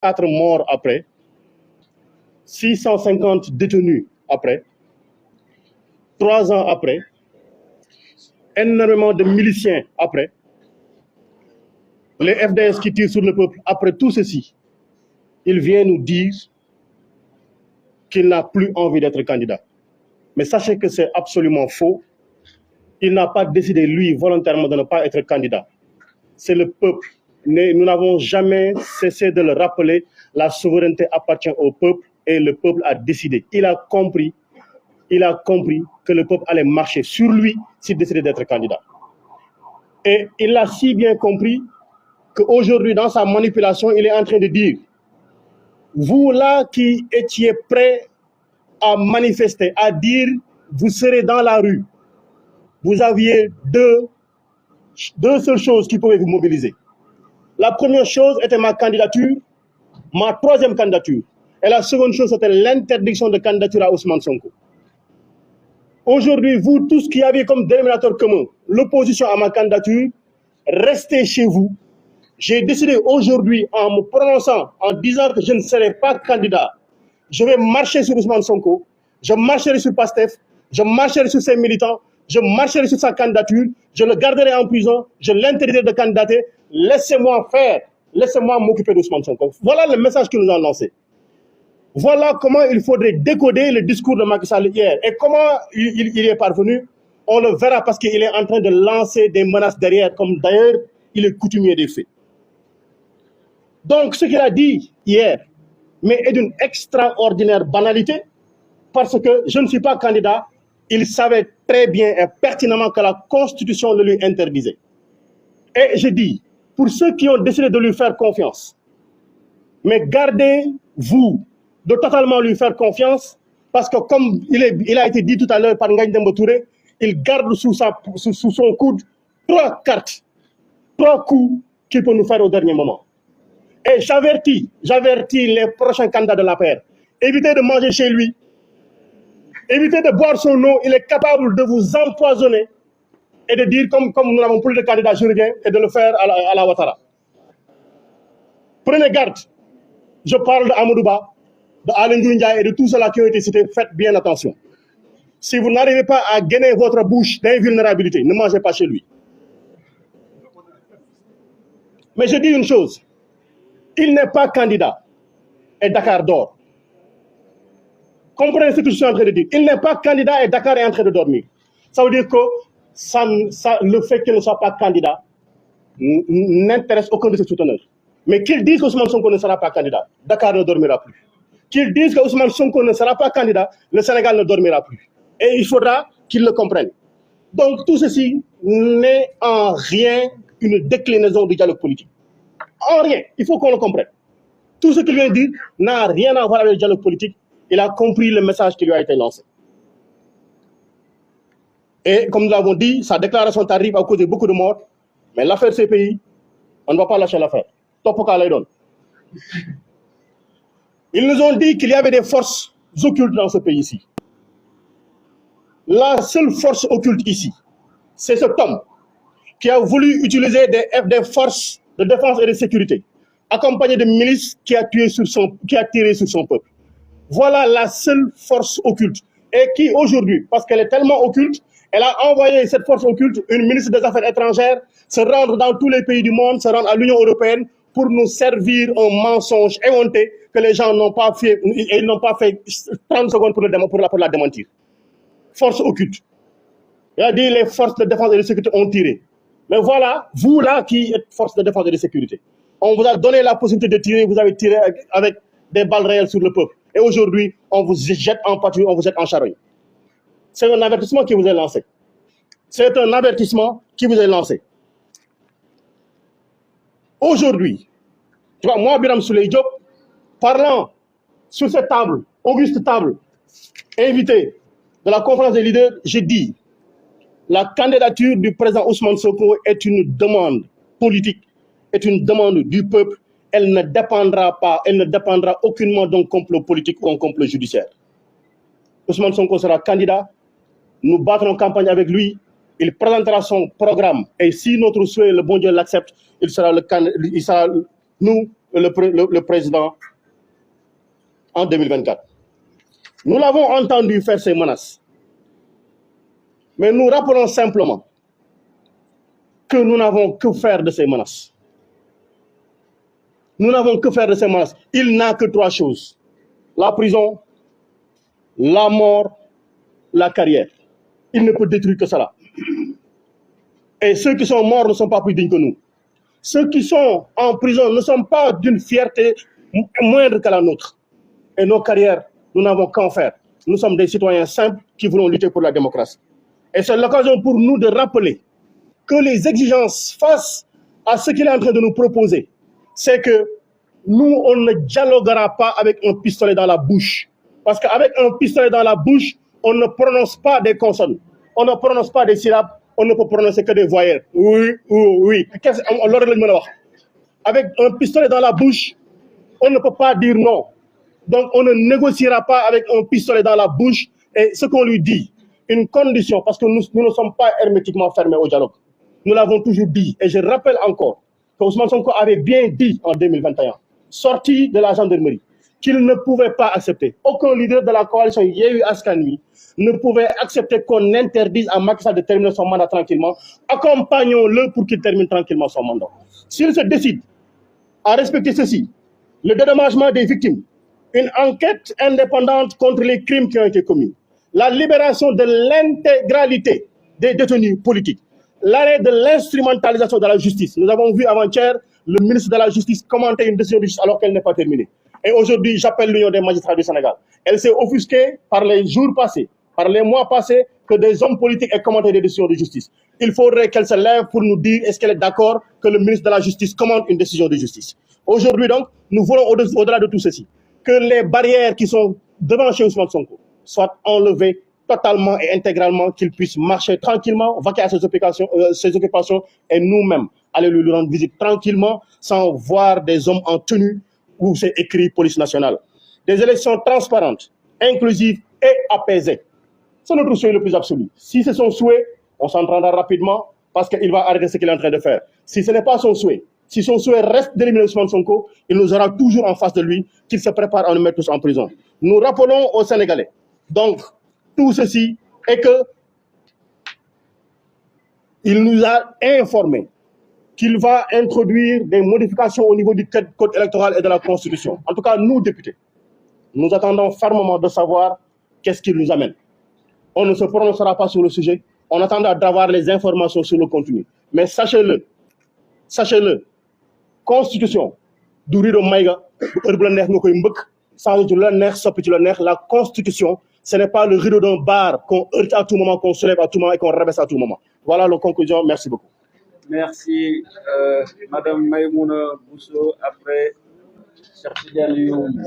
4 morts après, 650 détenus après, 3 ans après, énormément de miliciens après, les FDS qui tirent sur le peuple. Après tout ceci, il vient nous dire qu'il n'a plus envie d'être candidat. Mais sachez que c'est absolument faux. Il n'a pas décidé, lui, volontairement, de ne pas être candidat. C'est le peuple. Nous n'avons jamais cessé de le rappeler. La souveraineté appartient au peuple et le peuple a décidé. Il a compris que le peuple allait marcher sur lui s'il décidait d'être candidat. Et il a si bien compris qu'aujourd'hui, dans sa manipulation, il est en train de dire, vous là qui étiez prêts à manifester, à dire, vous serez dans la rue, vous aviez deux seules choses qui pouvaient vous mobiliser. La première chose était ma candidature, ma troisième candidature. Et la seconde chose, c'était l'interdiction de candidature à Ousmane Sonko. Aujourd'hui, vous tous qui avez comme dénominateur commun l'opposition à ma candidature, restez chez vous. J'ai décidé aujourd'hui, en me prononçant, en disant que je ne serai pas candidat, je vais marcher sur Ousmane Sonko, je marcherai sur Pastef, je marcherai sur ses militants, je marcherai sur sa candidature, je le garderai en prison, je l'interdirai de candidater. Laissez-moi faire, laissez-moi m'occuper d'Ousmane Sonko. Voilà le message qu'il nous a lancé. Voilà comment il faudrait décoder le discours de Macky Sall hier. Et comment il est parvenu, on le verra parce qu'il est en train de lancer des menaces derrière, comme d'ailleurs il est coutumier des faits. Donc ce qu'il a dit hier, mais est d'une extraordinaire banalité, parce que je ne suis pas candidat, il savait très bien et pertinemment que la Constitution le lui interdisait. Et je dis, pour ceux qui ont décidé de lui faire confiance, mais gardez-vous de totalement lui faire confiance, parce que comme il a été dit tout à l'heure par Ngagne Demba Touré, il garde sous son coude 3 cartes, 3 coups qu'il peut nous faire au dernier moment. Et j'avertis les prochains candidats de l'APR, évitez de manger chez lui, évitez de boire son eau, il est capable de vous empoisonner et de dire comme nous n'avons plus de candidats, je reviens, et de le faire à la Ouattara. Prenez garde, je parle d'Amadouba, de Aly Ngouille Ndiaye et de tous ceux-là qui ont été cités, faites bien attention. Si vous n'arrivez pas à gainer votre bouche d'invulnérabilité, ne mangez pas chez lui. Mais je dis une chose, il n'est pas candidat et Dakar dort. Comprenez ce que je suis en train de dire. Il n'est pas candidat et Dakar est en train de dormir. Ça veut dire que le fait qu'il ne soit pas candidat n'intéresse aucun de ses souteneurs. Mais qu'ils disent qu'Ousmane Sonko ne sera pas candidat, Dakar ne dormira plus. Qu'ils disent qu'Ousmane Sonko ne sera pas candidat, le Sénégal ne dormira plus. Et il faudra qu'ils le comprennent. Donc tout ceci n'est en rien une déclinaison du dialogue politique. En rien, il faut qu'on le comprenne. Tout ce qu'il vient de dire n'a rien à voir avec le dialogue politique. Il a compris le message qui lui a été lancé. Et comme nous l'avons dit, sa déclaration tardive a causé beaucoup de morts. Mais l'affaire CPI, on ne va pas lâcher l'affaire. Topoka Laydon. Ils nous ont dit qu'il y avait des forces occultes dans ce pays-ci. La seule force occulte ici, c'est cet homme qui a voulu utiliser des forces de défense et de sécurité, accompagné de milices qui a tiré sur son peuple. Voilà la seule force occulte. Et qui aujourd'hui, parce qu'elle est tellement occulte, elle a envoyé cette force occulte, une ministre des Affaires étrangères, se rendre dans tous les pays du monde, se rendre à l'Union européenne pour nous servir un mensonge éhonté que les gens n'ont pas fait, et ils n'ont pas fait 30 secondes pour la démentir. Force occulte. Il a dit les forces de défense et de sécurité ont tiré. Mais voilà, vous là qui êtes force de défense et de sécurité, on vous a donné la possibilité de tirer, vous avez tiré avec des balles réelles sur le peuple. Et aujourd'hui, on vous jette en pâture, on vous jette en charogne. C'est un avertissement qui vous est lancé. C'est un avertissement qui vous est lancé. Aujourd'hui, tu vois, moi, Biram Souleye Diop, parlant sur cette table, auguste table, invité de la conférence des leaders, j'ai dit la candidature du président Ousmane Sonko est une demande politique, est une demande du peuple. Elle ne dépendra aucunement d'un complot politique ou d'un complot judiciaire. Ousmane Sonko sera candidat, nous battrons campagne avec lui, il présentera son programme et si notre souhait, le bon Dieu l'accepte, nous, le président en 2024. Nous l'avons entendu faire ces menaces. Mais nous rappelons simplement que nous n'avons que faire de ces menaces. Nous n'avons que faire de ces menaces. Il n'a que 3 choses. La prison, la mort, la carrière. Il ne peut détruire que cela. Et ceux qui sont morts ne sont pas plus dignes que nous. Ceux qui sont en prison ne sont pas d'une fierté moindre que la nôtre. Et nos carrières, nous n'avons qu'en faire. Nous sommes des citoyens simples qui voulons lutter pour la démocratie. Et c'est l'occasion pour nous de rappeler que les exigences face à ce qu'il est en train de nous proposer, c'est que nous, on ne dialoguera pas avec un pistolet dans la bouche. Parce qu'avec un pistolet dans la bouche, on ne prononce pas des consonnes. On ne prononce pas des syllabes. On ne peut prononcer que des voyelles. Oui, oui, oui. Avec un pistolet dans la bouche, on ne peut pas dire non. Donc, on ne négociera pas avec un pistolet dans la bouche. Et ce qu'on lui dit, une condition, parce que nous ne sommes pas hermétiquement fermés au dialogue. Nous l'avons toujours dit. Et je rappelle encore que Ousmane Sonko avait bien dit en 2021, sorti de la gendarmerie, qu'il ne pouvait pas accepter. Aucun leader de la coalition Yewwi Askan Wi ne pouvait accepter qu'on interdise à Macky Sall de terminer son mandat tranquillement. Accompagnons-le pour qu'il termine tranquillement son mandat. S'il se décide à respecter ceci, le dédommagement des victimes, une enquête indépendante contre les crimes qui ont été commis, la libération de l'intégralité des détenus politiques, l'arrêt de l'instrumentalisation de la justice. Nous avons vu avant-hier le ministre de la Justice commenter une décision de justice alors qu'elle n'est pas terminée. Et aujourd'hui, j'appelle l'Union des magistrats du Sénégal. Elle s'est offusquée par les jours passés, par les mois passés, que des hommes politiques aient commenté des décisions de justice. Il faudrait qu'elle se lève pour nous dire est-ce qu'elle est d'accord que le ministre de la Justice commente une décision de justice. Aujourd'hui donc, nous voulons au-delà de tout ceci, que les barrières qui sont devant chez Ousmane Sonko soient enlevées totalement et intégralement, qu'il puisse marcher tranquillement, vaquer à ses occupations et nous-mêmes aller lui rendre visite tranquillement sans voir des hommes en tenue où c'est écrit police nationale. Des élections transparentes, inclusives et apaisées. C'est notre souhait le plus absolu. Si c'est son souhait, on s'entendra rapidement parce qu'il va arrêter ce qu'il est en train de faire. Si ce n'est pas son souhait, si son souhait reste d'éliminer Ousmane Sonko, il nous aura toujours en face de lui qu'il se prépare à nous mettre tous en prison. Nous rappelons aux Sénégalais, donc, tout ceci est que il nous a informé qu'il va introduire des modifications au niveau du code électoral et de la Constitution. En tout cas, nous, députés, nous attendons fermement de savoir qu'est-ce qu'il nous amène. On ne se prononcera pas sur le sujet. On attendra d'avoir les informations sur le contenu. Mais sachez-le, Constitution, du rido maïga, la Constitution, ce n'est pas le rideau d'un bar qu'on heurte à tout moment, qu'on soulève à tout moment et qu'on rabaisse à tout moment. Voilà la conclusion. Merci beaucoup. Merci, Madame Maïmouna Bousso. Après, Cheikh Lyoum.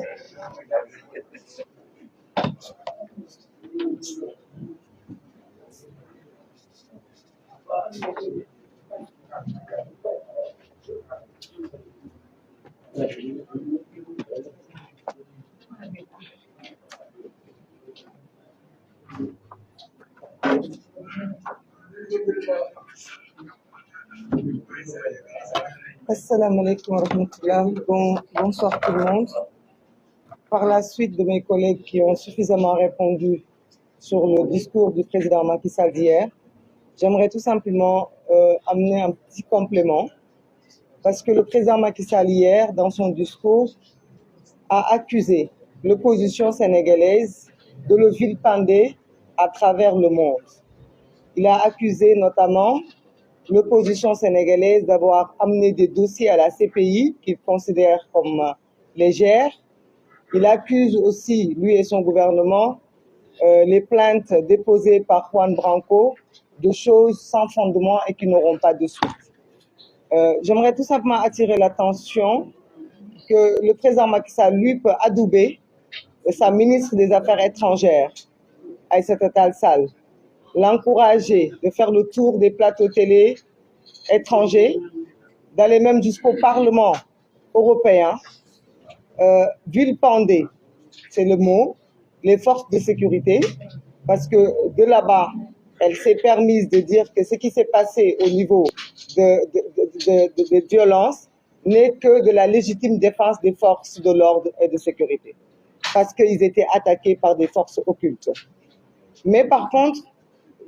Assalamu alaikum wa rahmatullah. Bonsoir tout le monde. Par la suite de mes collègues qui ont suffisamment répondu sur le discours du président Macky Sall d'hier, j'aimerais tout simplement amener un petit complément parce que le président Macky Sall hier, dans son discours, a accusé l'opposition sénégalaise de le vilipender à travers le monde. Il a accusé notamment l'opposition sénégalaise d'avoir amené des dossiers à la CPI qu'il considère comme légères. Il accuse aussi, lui et son gouvernement, les plaintes déposées par Juan Branco de choses sans fondement et qui n'auront pas de suite. J'aimerais tout simplement attirer l'attention que le président Macky Sall, lui, peut adouber sa ministre des Affaires étrangères, Aïssata Tall Sall, l'encourager de faire le tour des plateaux télé étrangers, d'aller même jusqu'au Parlement européen, vilipender, c'est le mot, les forces de sécurité, parce que de là-bas, elle s'est permise de dire que ce qui s'est passé au niveau des violences, n'est que de la légitime défense des forces de l'ordre et de sécurité, parce qu'ils étaient attaqués par des forces occultes. Mais par contre,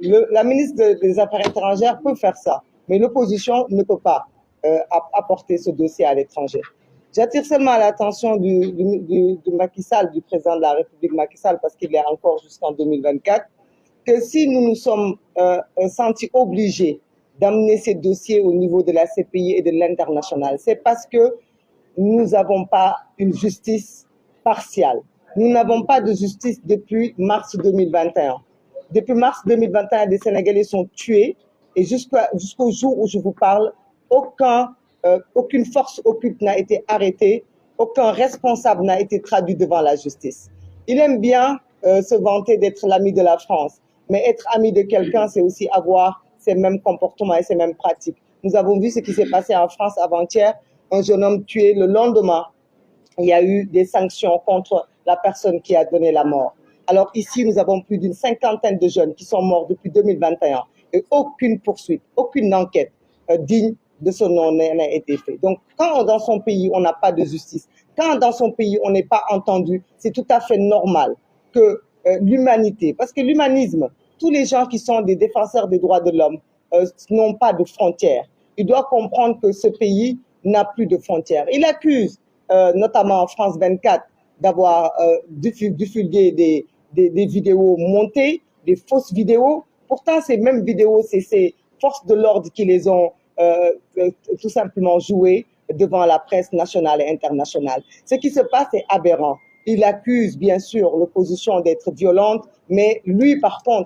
la ministre des Affaires étrangères peut faire ça, mais l'opposition ne peut pas apporter ce dossier à l'étranger. J'attire seulement l'attention du Macky Sall, du président de la République Macky Sall, parce qu'il est encore jusqu'en 2024, que si nous nous sommes sentis obligés d'amener ces dossiers au niveau de la CPI et de l'international, c'est parce que nous n'avons pas une justice partiale. Nous n'avons pas de justice depuis mars 2021. Depuis mars 2021, des Sénégalais sont tués et jusqu'au jour où je vous parle, aucune force occulte n'a été arrêtée, aucun responsable n'a été traduit devant la justice. Il aime bien se vanter d'être l'ami de la France, mais être ami de quelqu'un, c'est aussi avoir ces mêmes comportements et ces mêmes pratiques. Nous avons vu ce qui s'est passé en France avant-hier, un jeune homme tué. Le lendemain, il y a eu des sanctions contre la personne qui a donné la mort. Alors ici, nous avons plus d'une 50aine de jeunes qui sont morts depuis 2021 et aucune poursuite, aucune enquête digne de ce nom n'a été faite. Donc, quand dans son pays, on n'a pas de justice, quand dans son pays, on n'est pas entendu, c'est tout à fait normal que l'humanité, parce que l'humanisme, tous les gens qui sont des défenseurs des droits de l'homme n'ont pas de frontières. Il doit comprendre que ce pays n'a plus de frontières. Il accuse notamment France 24 d'avoir diffusé des vidéos montées, des fausses vidéos. Pourtant, ces mêmes vidéos, c'est ces forces de l'ordre qui les ont tout simplement jouées devant la presse nationale et internationale. Ce qui se passe est aberrant. Il accuse bien sûr l'opposition d'être violente, mais lui, par contre,